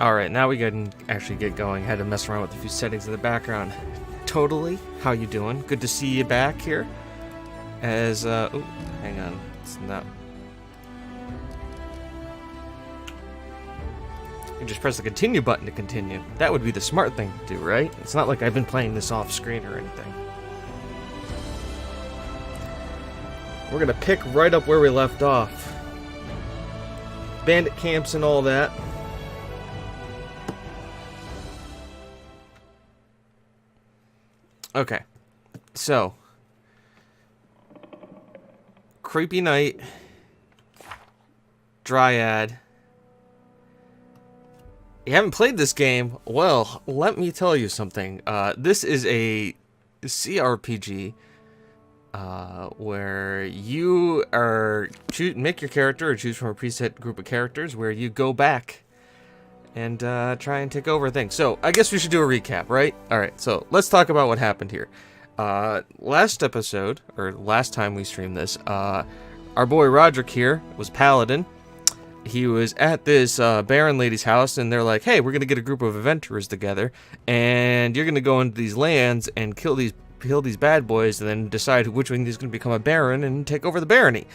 Alright, now we can actually get going. Had to mess around with a few settings in the background. Totally. How you doing? Good to see you back here. As, oh, hang on. It's not... You just press the continue button to continue. That would be the smart thing to do, right? It's not like I've been playing this off screen or anything. We're gonna pick right up where we left off. Bandit camps and all that. Okay, so Creepy Knight, Dryad. You haven't played this game? Well, let me tell you something. This is a CRPG where you are make your character or choose from a preset group of characters where you go back and try and take over things. So, I guess we should do a recap, right? Alright, so let's talk about what happened here. Last episode, or last time we streamed this, our boy Rodderick here was Paladin. He was at this Baron lady's house, and they're like, hey, we're going to get a group of adventurers together, and you're going to go into these lands and kill these bad boys, and then decide which one is going to become a Baron and take over the barony.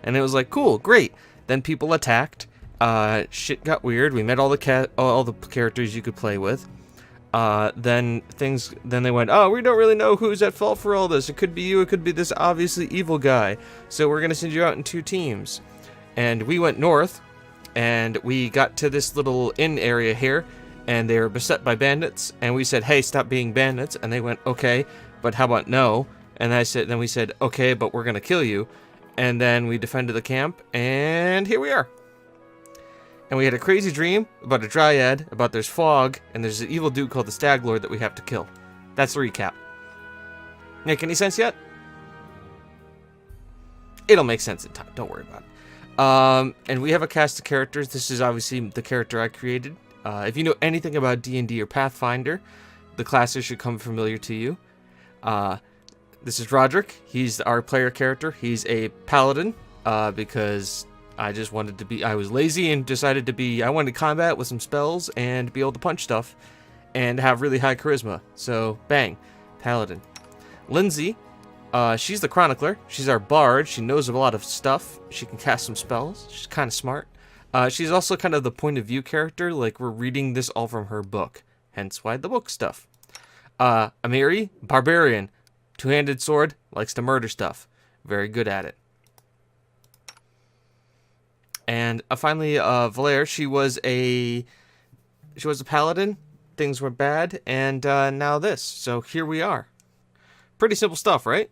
And it was like, cool, great. Then people attacked. Shit got weird. We met all the characters you could play with. Then they went, oh, we don't really know who's at fault for all this. It could be you, it could be this obviously evil guy. So we're gonna send you out in 2 teams. And we went north, and we got to this little inn area here, and they were beset by bandits, and we said, hey, stop being bandits. And they went, okay, but how about no? And then we said, okay, but we're gonna kill you. And then we defended the camp, and here we are. And we had a crazy dream about a dryad, about there's fog, and there's an evil dude called the Stag Lord that we have to kill. That's the recap. Make any sense yet? It'll make sense in time. Don't worry about it. And we have a cast of characters. This is obviously the character I created. If you know anything about D&D or Pathfinder, the classes should come familiar to you. This is Rodderick. He's our player character. He's a paladin, because I just wanted to be, I was lazy and decided to be, I wanted combat with some spells and be able to punch stuff and have really high charisma. So, bang, paladin. Lindsay, she's the chronicler. She's our bard. She knows a lot of stuff. She can cast some spells. She's kind of smart. She's also kind of the point of view character, like we're reading this all from her book. Hence why the book stuff. Amiri, barbarian. Two-handed sword, likes to murder stuff. Very good at it. And finally, Valere, she was a paladin. Things were bad, and now this. So here we are. Pretty simple stuff, right?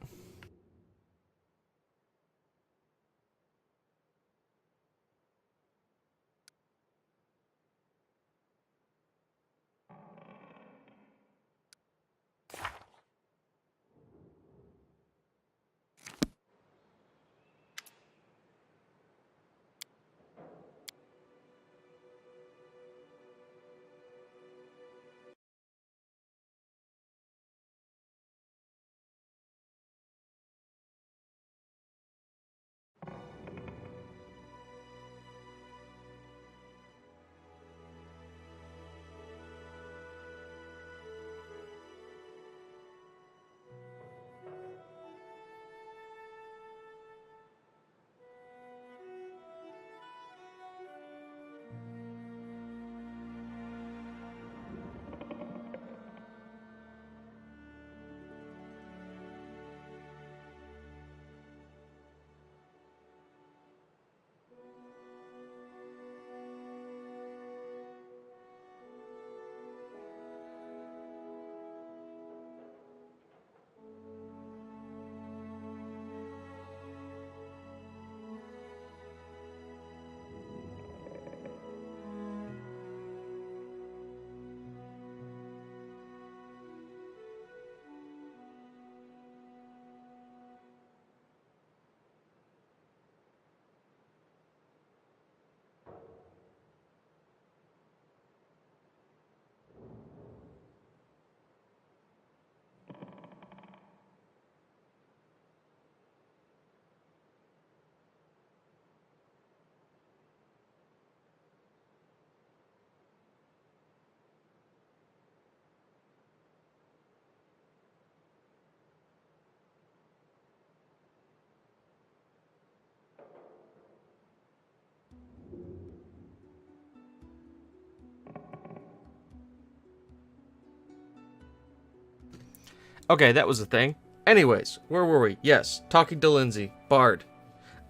Okay, that was a thing. Anyways, where were we? Yes, talking to Lindsay, Bard.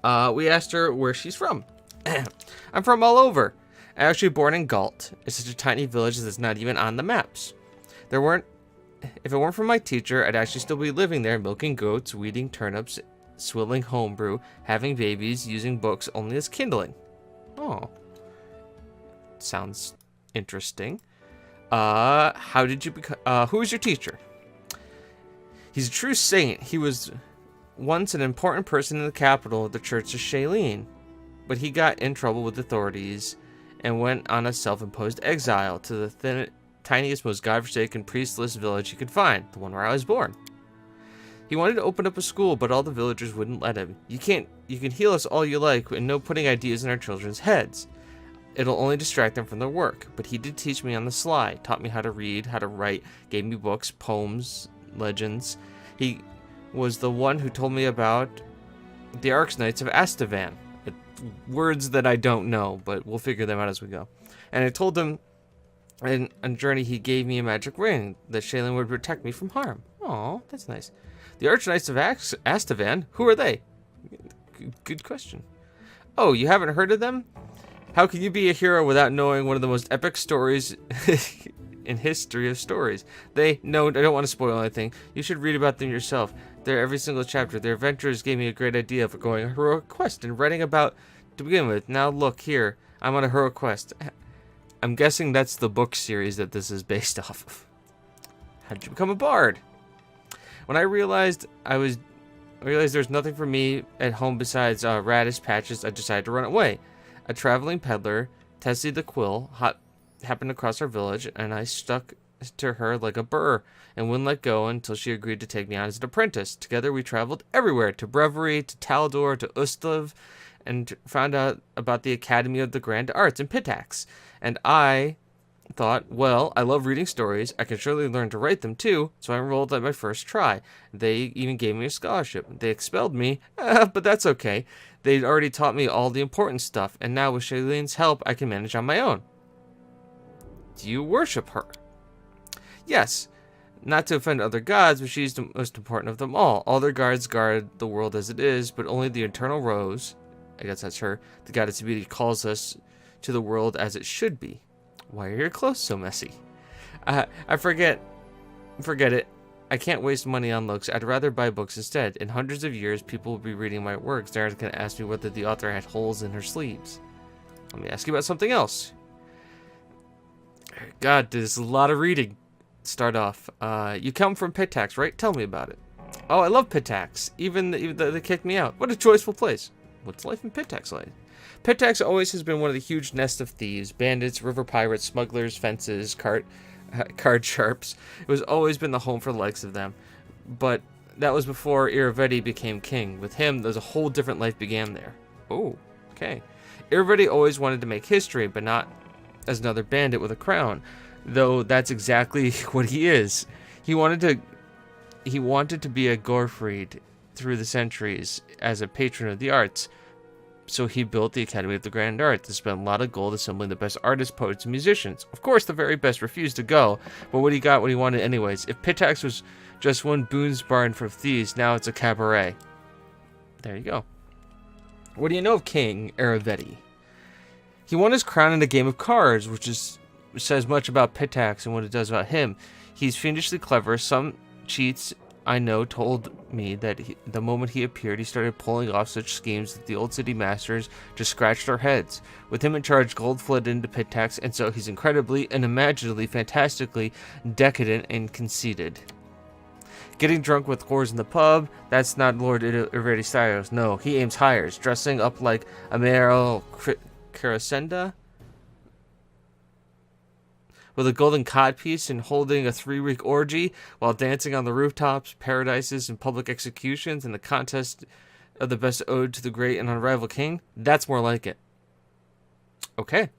We asked her where she's from. I'm from all over. I'm actually born in Galt. It's such a tiny village that's not even on the maps. If it weren't for my teacher, I'd actually still be living there, milking goats, weeding turnips, swilling homebrew, having babies, using books only as kindling. Oh. Sounds interesting. How did you become... who was your teacher? He's a true saint. He was once an important person in the capital of the Church of Shailene, but he got in trouble with authorities and went on a self-imposed exile to the tiniest, most godforsaken, priestless village he could find, the one where I was born. He wanted to open up a school, but all the villagers wouldn't let him. You can heal us all you like, and no putting ideas in our children's heads. It'll only distract them from their work. But he did teach me on the sly, taught me how to read, how to write, gave me books, poems, legends. He was the one who told me about the Archknights of Astavan. Words that I don't know, but we'll figure them out as we go. And I told him on a journey he gave me a magic ring that Shailene would protect me from harm. Aw, that's nice. The Archknights of Astavan, who are they? Good question. Oh, you haven't heard of them? How can you be a hero without knowing one of the most epic stories in history of stories? No, I don't want to spoil anything. You should read about them yourself. They're every single chapter. Their adventures gave me a great idea for going on a heroic quest and writing about to begin with. Now look here, I'm on a heroic quest. I'm guessing that's the book series that this is based off of. How did you become a bard? When I realized there's nothing for me at home besides radish patches, I decided to run away. A traveling peddler, Tessie the Quill, happened across our village, and I stuck to her like a burr and wouldn't let go until she agreed to take me on as an apprentice. Together we traveled everywhere, to Brevery, to Taldor, to Ustav, and found out about the Academy of the Grand Arts in Pitax. And I thought, well, I love reading stories. I can surely learn to write them too, so I enrolled at my first try. They even gave me a scholarship. They expelled me, but that's okay. They'd already taught me all the important stuff, and now with Shailene's help, I can manage on my own. Do you worship her? Yes. Not to offend other gods, but she's the most important of them all. All their gods guard the world as it is, but only the eternal Rose, I guess that's her, the goddess of beauty, calls us to the world as it should be. Why are your clothes so messy? I forget it. I can't waste money on looks. I'd rather buy books instead. In hundreds of years, people will be reading my works. They're going to ask me whether the author had holes in her sleeves. Let me ask you about something else. God, there's a lot of reading. Start off. You come from Pitax, right? Tell me about it. Oh, I love Pitax. Even they kicked me out. What a choiceful place. What's life in Pitax like? Pitax always has been one of the huge nests of thieves, bandits, river pirates, smugglers, fences, card sharps. It was always been the home for the likes of them. But that was before Iravetti became king. With him, there's a whole different life began there. Oh, okay. Iravetti always wanted to make history, but not as another bandit with a crown. Though that's exactly what he is. He wanted to be a Gorfried through the centuries as a patron of the arts. So he built the Academy of the Grand Arts and spent a lot of gold assembling the best artists, poets, and musicians. Of course, the very best refused to go, but what he got, what he wanted anyways. If Pitax was just one Boone's barn for thieves, now it's a cabaret. There you go. What do you know of King Iravetti? He won his crown in a game of cards, which says much about Pitax and what it does about him. He's fiendishly clever. Some cheats I know told me that the moment he appeared, he started pulling off such schemes that the old city masters just scratched their heads. With him in charge, gold flowed into Pitax, and so he's incredibly, unimaginably, fantastically decadent and conceited. Getting drunk with whores in the pub, that's not Lord Iravetti styles. No, he aims higher, dressing up like Amaro Carasenda with a golden codpiece and holding a 3-week orgy while dancing on the rooftops, paradises, and public executions in the contest of the best ode to the great and unrivaled king. That's more like it. Okay.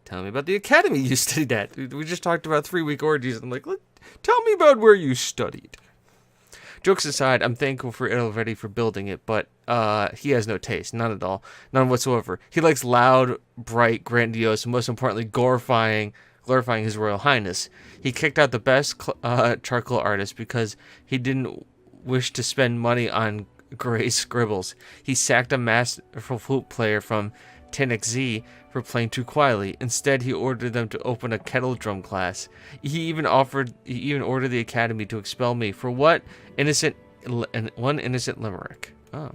Tell me about the academy you studied at. We just talked about 3-week orgies. I'm like, tell me about where you studied. Jokes aside, I'm thankful for Iravetti for building it, but he has no taste. None at all. None whatsoever. He likes loud, bright, grandiose, and most importantly, glorifying glorifying His Royal Highness. He kicked out the best charcoal artist because he didn't wish to spend money on gray scribbles. He sacked a masterful flute player from Tennessee for playing too quietly. Instead, he ordered them to open a kettle drum class. He even ordered the academy to expel me for one innocent limerick. Oh.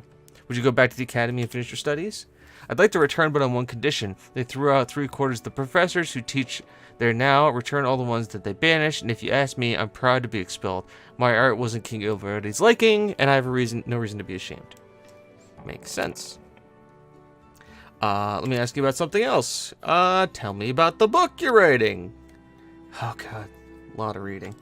Would you go back to the academy and finish your studies? I'd like to return, but on one condition. They threw out 3/4 of the professors who teach there now. Return all the ones that they banished, and if you ask me, I'm proud to be expelled. My art wasn't King Ilvarity's liking, and I have no reason to be ashamed. Makes sense. Let me ask you about something else. Tell me about the book you're writing. Oh god, a lot of reading.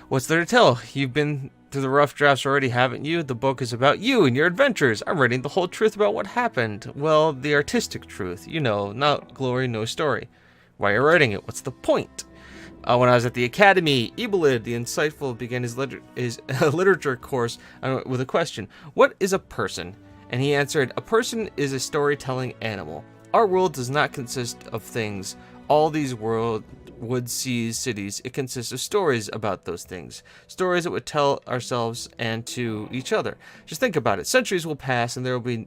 What's there to tell? You've been through the rough drafts already, haven't you? The book is about you and your adventures. I'm writing the whole truth about what happened. Well, the artistic truth. You know, not glory, no story. Why are you writing it? What's the point? When I was at the academy, Ebolid, the insightful, began his literature course with a question. What is a person? And he answered, a person is a storytelling animal. Our world does not consist of things. All these woods, seas, cities, it consists of stories about those things. Stories that would tell ourselves and to each other. Just think about it. Centuries will pass and there will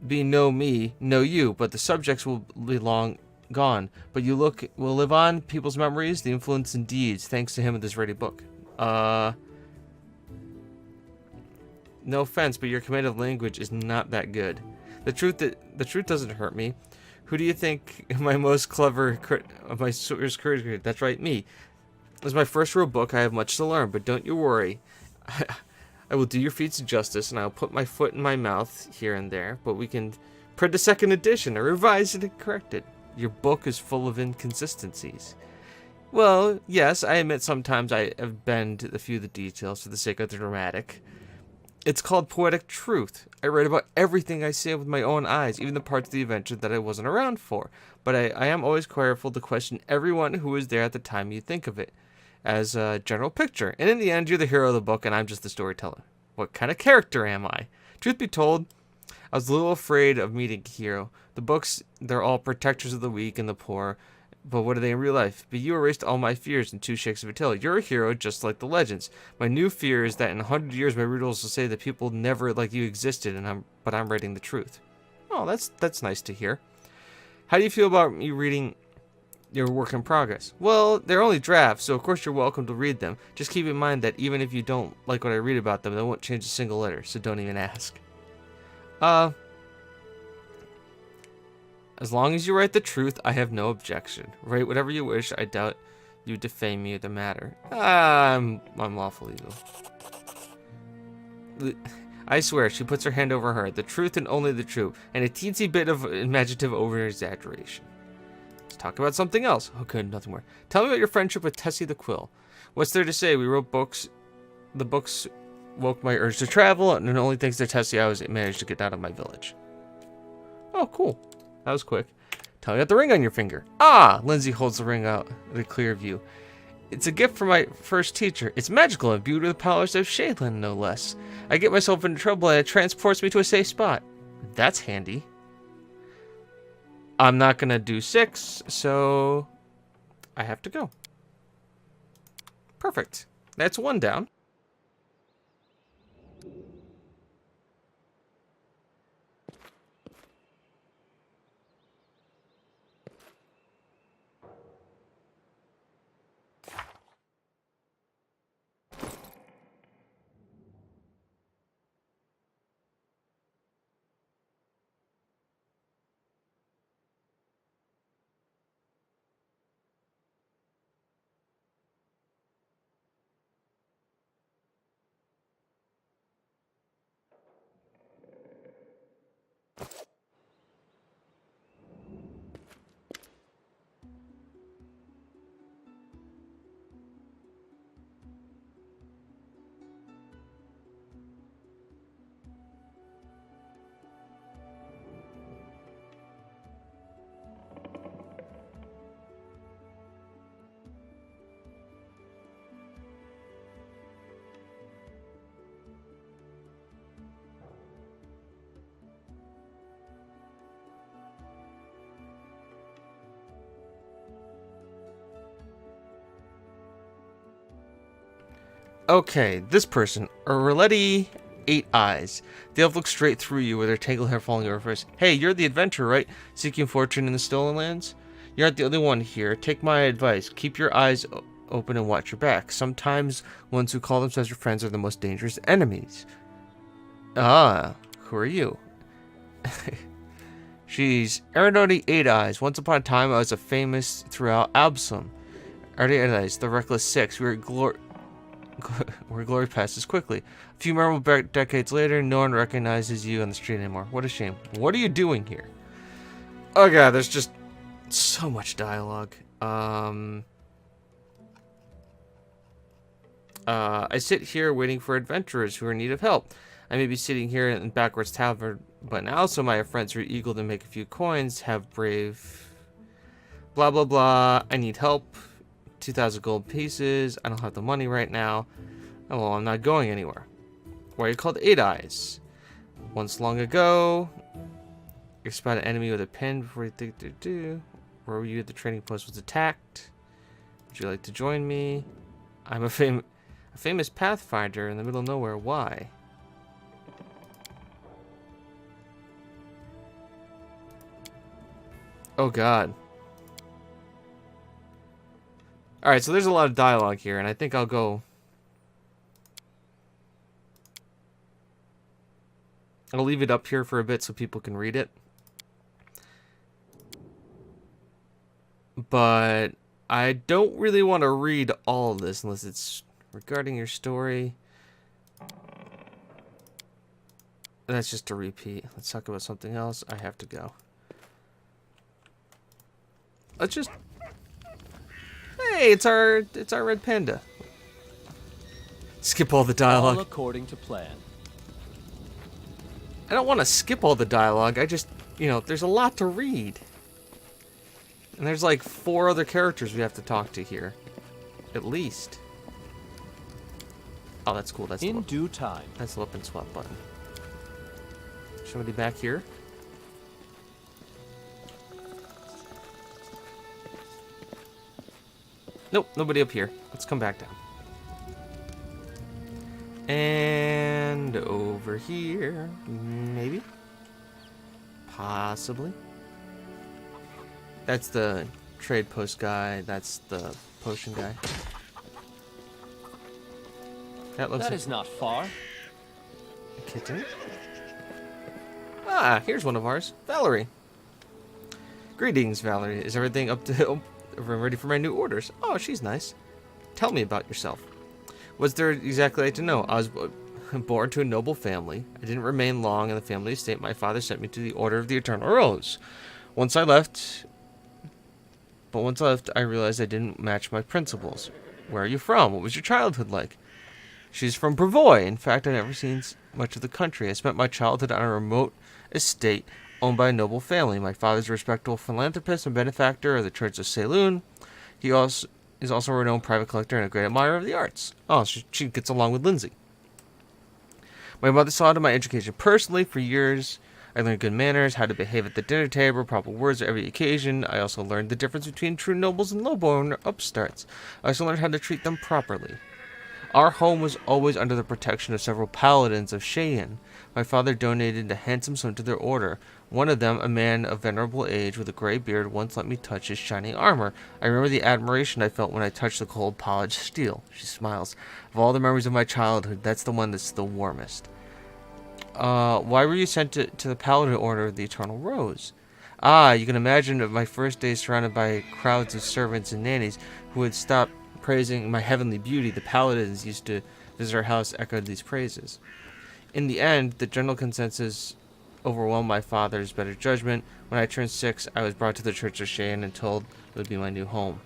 be no me, no you, but the subjects will be long gone. But will live on people's memories, the influence and deeds, thanks to him in this ready book. No offense, but your command of language is not that good. The truth doesn't hurt me. Who do you think my most clever my source critic? That's right, me. This is my first real book. I have much to learn, but don't you worry. I will do your feats justice, and I'll put my foot in my mouth here and there, but we can print a second edition or revise it and correct it. Your book is full of inconsistencies. Well, yes, I admit sometimes I have bent a few of the details for the sake of the dramatic. It's called poetic truth. I write about everything I see with my own eyes, even the parts of the adventure that I wasn't around for. But I am always careful to question everyone who was there at the time you think of it, as a general picture. And in the end, you're the hero of the book, and I'm just the storyteller. What kind of character am I? Truth be told, I was a little afraid of meeting a hero. The books, they're all protectors of the weak and the poor. But what are they in real life? But you erased all my fears in 2 shakes of a tail. You're a hero just like the legends. My new fear is that in 100 years my readers will say that people never like you existed, but I'm writing the truth. Oh, that's nice to hear. How do you feel about me reading your work in progress? Well, they're only drafts, so of course you're welcome to read them. Just keep in mind that even if you don't like what I read about them, they won't change a single letter, so don't even ask. As long as you write the truth, I have no objection. Write whatever you wish. I doubt you defame me or the matter. I'm lawful evil. I swear, she puts her hand over her heart. The truth and only the truth, and a teensy bit of imaginative over-exaggeration. Let's talk about something else. Oh, good, nothing more. Tell me about your friendship with Tessie the Quill. What's there to say? We wrote books. The books woke my urge to travel, and only thanks to Tessie, I managed to get out of my village. Oh, cool. That was quick. Tell me about the ring on your finger. Ah! Lindsay holds the ring out in a clear view. It's a gift from my first teacher. It's magical and imbued with the powers of Shaylin, no less. I get myself into trouble and it transports me to a safe spot. That's handy. I'm not gonna do 6, so I have to go. Perfect. That's 1 down. Okay, this person, Roletti 8 Eyes. The elf looks straight through you with her tangled hair falling over her face. Hey, you're the adventurer, right? Seeking fortune in the stolen lands? You're not the only one here. Take my advice. Keep your eyes open and watch your back. Sometimes ones who call themselves your friends are the most dangerous enemies. Ah, who are you? She's Aeronauty 8 Eyes. Once upon a time, I was a famous throughout Absalom. Aeronauty 8 Eyes, the Reckless Six. We were where glory passes quickly. A few memorable decades later, no one recognizes you on the street anymore. What a shame. What are you doing here? Oh god, there's just so much dialogue. I sit here waiting for adventurers who are in need of help. I may be sitting here in backwards tavern, but now also my friends who are eager to make a few coins, have brave... Blah, blah, blah. I need help. 2,000 gold pieces. I don't have the money right now. Oh, well, I'm not going anywhere. Why are you called 8 Eyes? Once long ago, you spot an enemy with a pin before you think to do. Where were you at the trading post was attacked? Would you like to join me? I'm a famous Pathfinder in the middle of nowhere. Why? Oh god. Alright, so there's a lot of dialogue here, and I think I'll go... I'll leave it up here for a bit so people can read it. But I don't really want to read all of this unless it's regarding your story. That's just a repeat. Let's talk about something else. I have to go. Let's just... Hey, it's our red panda. Skip all the dialogue. All according to plan. I don't want to skip all the dialogue. I just, you know, there's a lot to read. And there's like 4 other characters we have to talk to here. At least. Oh, that's cool. That's in due time. That's the weapon swap button. Somebody back here? Nope, nobody up here. Let's come back down. And over here, maybe? Possibly. That's the trade post guy. That's the potion guy. That looks That like is not far. a kitten. Ah, here's one of ours. Valerie. Greetings, Valerie. Is everything up to... ready for my new orders? Oh, she's nice. Tell me about yourself. What's there exactly like to know? I was born to a noble family. I didn't remain long in the family estate. My father sent me to the Order of the Eternal Rose. Once I left, I realized I didn't match my principles. Where are you from? What was your childhood like? She's from Brevoy. In fact, I've never seen much of the country. I spent my childhood on a remote estate owned by a noble family. My father's a respectable philanthropist and benefactor of the Church of Saloon. He is also a renowned private collector and a great admirer of the arts. Oh, she gets along with Lindsay. My mother saw to my education personally. For years, I learned good manners, how to behave at the dinner table, proper words at every occasion. I also learned the difference between true nobles and low-born upstarts. I also learned how to treat them properly. Our home was always under the protection of several paladins of Cheyenne. My father donated a handsome sum to their order. One of them, a man of venerable age with a gray beard, once let me touch his shining armor. I remember the admiration I felt when I touched the cold, polished steel. She smiles. Of all the memories of my childhood, that's the one that's the warmest. Why were you sent to the Paladin Order of the Eternal Rose? Ah, you can imagine my first day surrounded by crowds of servants and nannies who would stop praising my heavenly beauty. The paladins used to visit our house echoed these praises. In the end, the general consensus overwhelmed my father's better judgment. When I turned 6, I was brought to the Church of Cheyenne and told it would be my new home.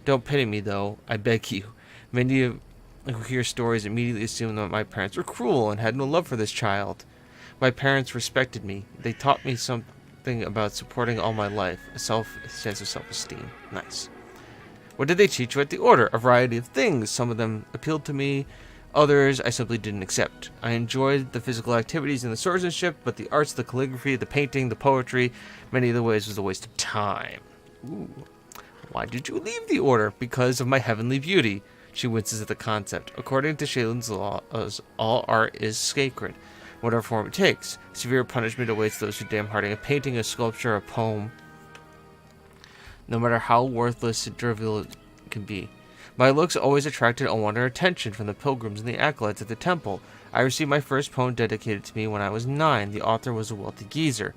Don't pity me, though, I beg you. Many of who hear stories immediately assume that my parents were cruel and had no love for this child. My parents respected me. They taught me something about supporting all my life, a sense of self-esteem. Nice. What did they teach you at the order? A variety of things. Some of them appealed to me. Others I simply didn't accept. I enjoyed the physical activities and the swordsmanship, but the arts, the calligraphy, the painting, the poetry, many of the ways was a waste of time. Ooh. Why did you leave the order? Because of my heavenly beauty. She winces at the concept. According to Shaylin's laws, all art is sacred, whatever form it takes. Severe punishment awaits those who damn-hearting a painting, a sculpture, a poem, no matter how worthless and trivial it can be. My looks always attracted unwanted attention from the pilgrims and the acolytes at the temple. I received my first poem dedicated to me when I was 9. The author was a wealthy geezer.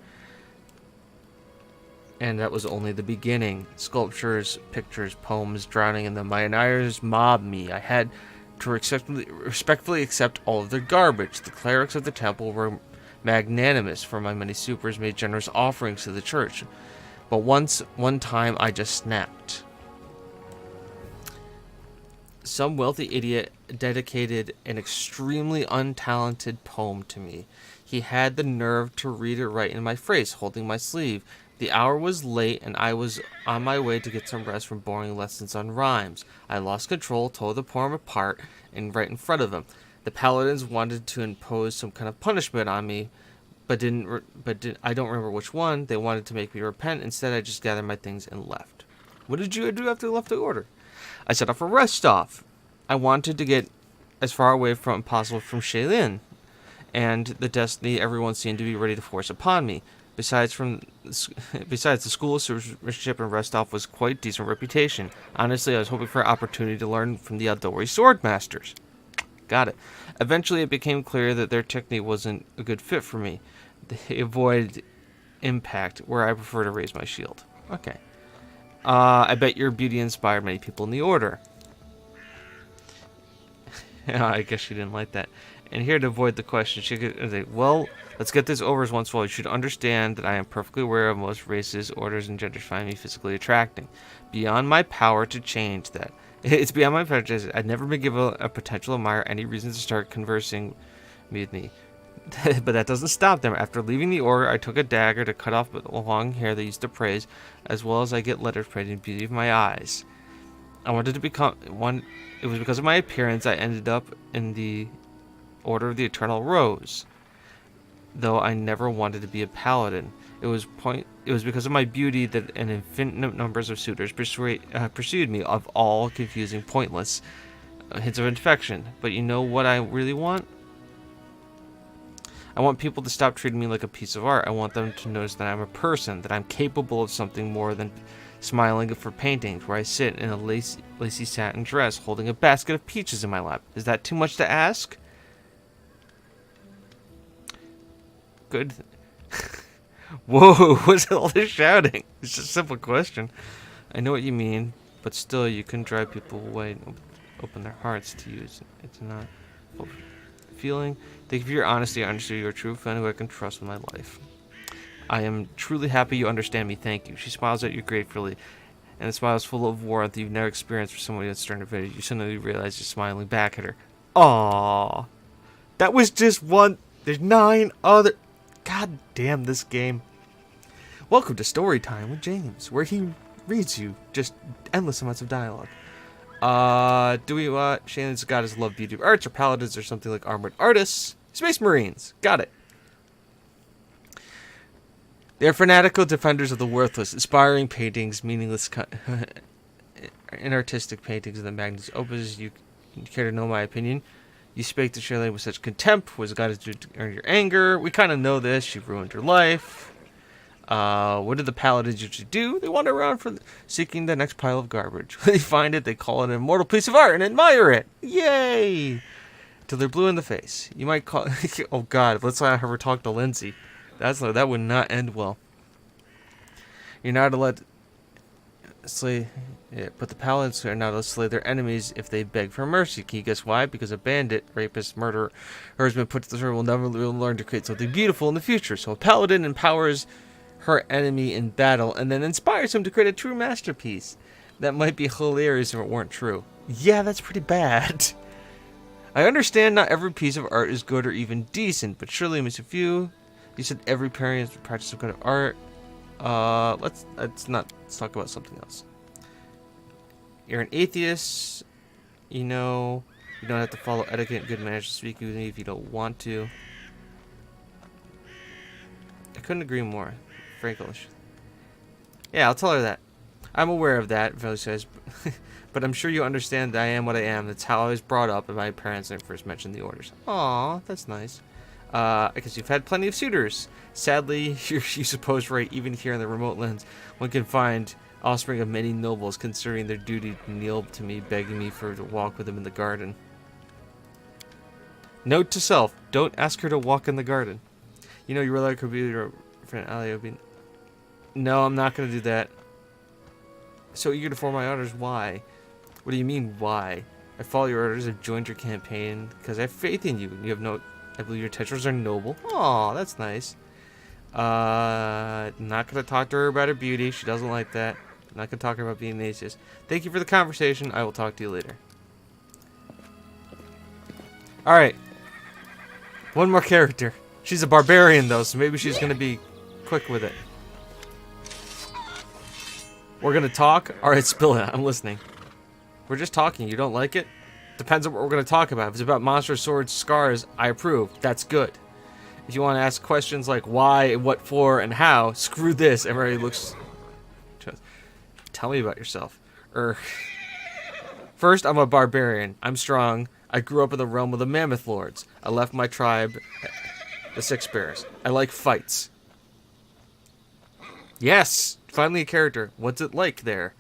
And that was only the beginning. Sculptures, pictures, poems, drowning in them. My admirers mobbed me. I had to respectfully accept all of their garbage. The clerics of the temple were magnanimous, for my many supers made generous offerings to the church. But one time, I just snapped. Some wealthy idiot dedicated an extremely untalented poem to me. He had the nerve to read it right in my face, holding my sleeve. The hour was late, and I was on my way to get some rest from boring lessons on rhymes. I lost control, tore the poem apart, and right in front of him. The paladins wanted to impose some kind of punishment on me, but I don't remember which one. They wanted to make me repent. Instead, I just gathered my things and left. What did you do after you left the order? I set off for rest off. I wanted to get as far away from possible from Shaylin and the destiny everyone seemed to be ready to force upon me. Besides, the school surgeonship and rest off was quite decent reputation. Honestly, I was hoping for an opportunity to learn from the Eldori sword masters. Got it. Eventually, it became clear that their technique wasn't a good fit for me. They avoid impact, where I prefer to raise my shield. Okay. I bet your beauty inspired many people in the order. I guess she didn't like that. And here to avoid the question, she could say, well, let's get this over as once for all. You should understand that I am perfectly aware of most races, orders, and genders find me physically attracting. Beyond my power to change that. It's beyond my power to change it. I'd never been given a potential admirer any reason to start conversing with me. But that doesn't stop them. After leaving the order, I took a dagger to cut off the long hair they used to praise, as well as I get letters praising the beauty of my eyes. I wanted to become one. It was because of my appearance I ended up in the Order of the Eternal Rose, though I never wanted to be a paladin. It was because of my beauty that an infinite numbers of suitors pursued me, of all confusing, pointless hints of infection. But you know what I really want? I want people to stop treating me like a piece of art. I want them to notice that I'm a person, that I'm capable of something more than smiling for paintings, where I sit in a lacy satin dress holding a basket of peaches in my lap. Is that too much to ask? Good. Whoa, what's all this shouting? It's just a simple question. I know what you mean, but still, you can drive people away and open their hearts to you. It's not feeling. Thank you for your honesty. I understand you're a true friend who I can trust with my life. I am truly happy you understand me. Thank you. She smiles at you gratefully, and the smile is full of warmth you've never experienced for somebody that's starting to fade. You suddenly realize you're smiling back at her. Aww. That was just one. There's 9 other. God damn this game. Welcome to Story Time with James, where he reads you just endless amounts of dialogue. Shannon's got his love beauty of arts, or paladins, or something like armored artists. Space Marines. Got it. They are fanatical defenders of the worthless, inspiring paintings, meaningless inartistic paintings of the magnus opus. You care to know my opinion? You spake to Shirley with such contempt. Was God to earn your anger? We kind of know this. She ruined your life. What did the paladins usually do? They wander around seeking the next pile of garbage. When they find it, they call it an immortal piece of art and admire it. Yay! Till they're blue in the face. You might call. Oh God! Let's not have her talk to Lindsay. That would not end well. You're not to let slay. Yeah, but the paladins are not to slay their enemies if they beg for mercy. Can you guess why? Because a bandit, rapist, murderer who has been put to the sword will never learn to create something beautiful in the future. So a paladin empowers her enemy in battle and then inspires him to create a true masterpiece. That might be hilarious if it weren't true. Yeah, that's pretty bad. I understand not every piece of art is good or even decent, but surely miss a few. You said every parent has practice some kind of art. Let's talk about something else. You're an atheist. You know, you don't have to follow etiquette and good manners to speak with me if you don't want to. I couldn't agree more. Frank English. Yeah, I'll tell her that. I'm aware of that, Valley says, but I'm sure you understand that I am what I am. That's how I was brought up, and my parents never first mentioned the orders. Aw, that's nice. I guess you've had plenty of suitors. Sadly, you suppose right, even here in the remote lands, one can find offspring of many nobles considering their duty to kneel to me, begging me to walk with them in the garden. Note to self, don't ask her to walk in the garden. You know, you really could be your friend Ali. No, I'm not going to do that. So eager to follow my orders, why? What do you mean, why? I follow your orders, I've joined your campaign, because I have faith in you. You have no... I believe your intentions are noble. Aw, that's nice. Not going to talk to her about her beauty. She doesn't like that. Not going to talk to her about being atheist. Thank you for the conversation. I will talk to you later. Alright. One more character. She's a barbarian, though, so maybe she's going to be quick with it. We're going to talk? Alright, spill it. I'm listening. We're just talking. You don't like it? Depends on what we're going to talk about. If it's about monsters, swords, scars, I approve. That's good. If you want to ask questions like why, what for, and how, screw this. Everybody looks... Tell me about yourself. First, I'm a barbarian. I'm strong. I grew up in the realm of the Mammoth Lords. I left my tribe, the Six Bears. I like fights. Yes! Finally a character. What's it like there?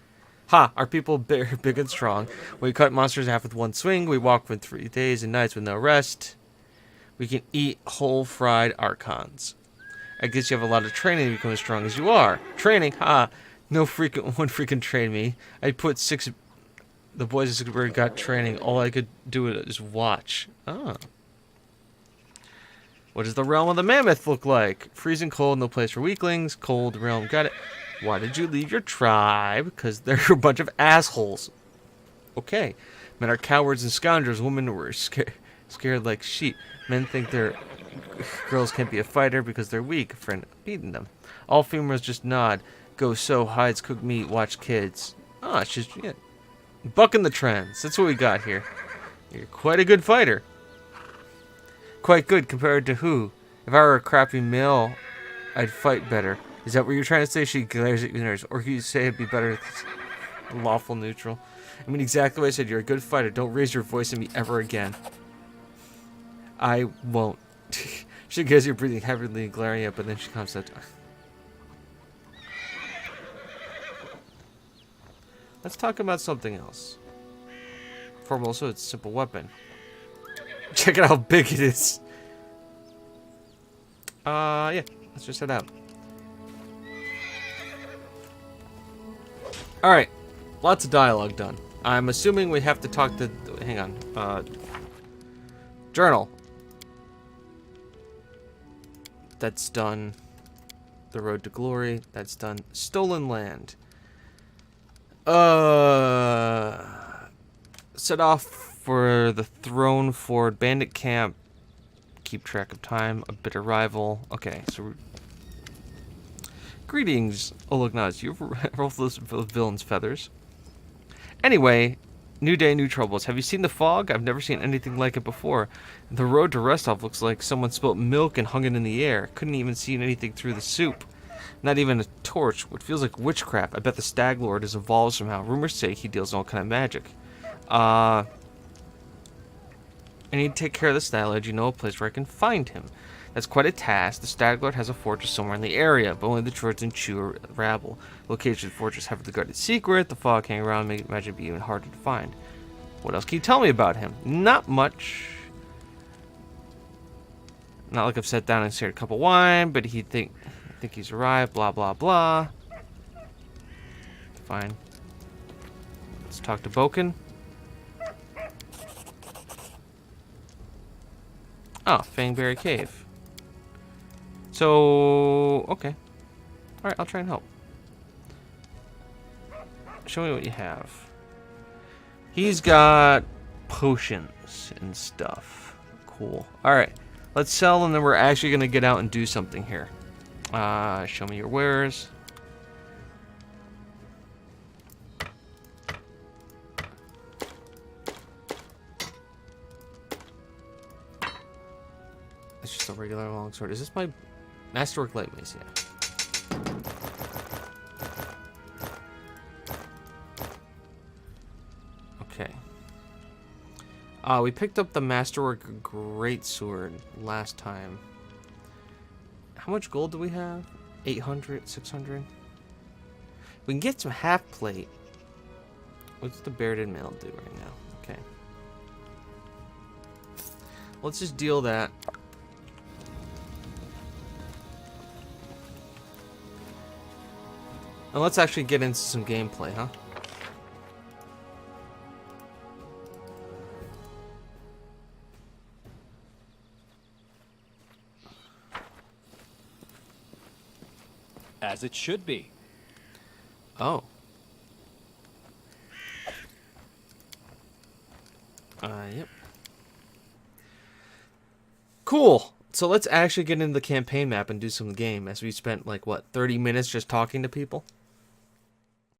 Ha! Our people big and strong. We cut monsters in half with one swing. We walk for 3 days and nights with no rest. We can eat whole fried archons. I guess you have a lot of training to become as strong as you are. Training? Ha! No one freaking trained me. I put 6... The boys of 6 Bears got training. All I could do is watch. Oh. What does the realm of the mammoth look like? Freezing cold, no place for weaklings. Cold realm, got it. Why did you leave your tribe? Because they're a bunch of assholes. Okay. Men are cowards and scoundrels. Women were scared like sheep. Men think their girls can't be a fighter because they're weak. A friend beating them. All females just nod. Go sew hides, cook meat, watch kids. Ah, it's just... Yeah. Bucking the trends. That's what we got here. You're quite a good fighter. Quite good compared to who? If I were a crappy male, I'd fight better. Is that what you're trying to say? She glares at you, or you say it'd be better lawful neutral? I mean exactly what I said. You're a good fighter. Don't raise your voice at me ever again. I won't. She gets you breathing heavily and glaring at, but then she comes out. Let's talk about something else. Formosa, it's a simple weapon. Check out how big it is. Yeah. Let's just head out. Alright. Lots of dialogue done. I'm assuming we have to talk to... Hang on. Journal. That's done. The Road to Glory. That's done. Stolen Land. Set off for the Throne Ford Bandit Camp. Keep track of time. A bitter rival. Okay, so... Greetings. Oh, look, nice. You've rolled those villain's feathers. Anyway, new day, new troubles. Have you seen the fog? I've never seen anything like it before. The road to Restov looks like someone spilt milk and hung it in the air. Couldn't even see anything through the soup. Not even a torch. What feels like witchcraft. I bet the Stag Lord has evolved somehow. Rumors say he deals in all kind of magic. I need to take care of the Stag Lord. You know a place where I can find him. That's quite a task. The Stag Lord has a fortress somewhere in the area, but only the Trojans chew or rabble. Location of the fortress heavily guarded secret. The fog hanging around make magic be even harder to find. What else can you tell me about him? Not much. Not like I've sat down and shared a cup of wine, but I think he's arrived. Blah blah blah. Fine. Let's talk to Boken. Oh, Fangberry Cave. So, okay. Alright, I'll try and help. Show me what you have. He's got potions and stuff. Cool. Alright, let's sell and then we're actually going to get out and do something here. Show me your wares. It's just a regular longsword. Is this my Masterwork Light Mace? Yeah. We picked up the Masterwork Greatsword last time. How much gold do we have? 800, 600? We can get some half plate. What's the bearded mail do right now? Okay. Let's just deal that. And let's actually get into some gameplay, huh? As it should be. Oh. Yep. Cool. So let's actually get into the campaign map and do some game, as we spent, like, what, 30 minutes just talking to people?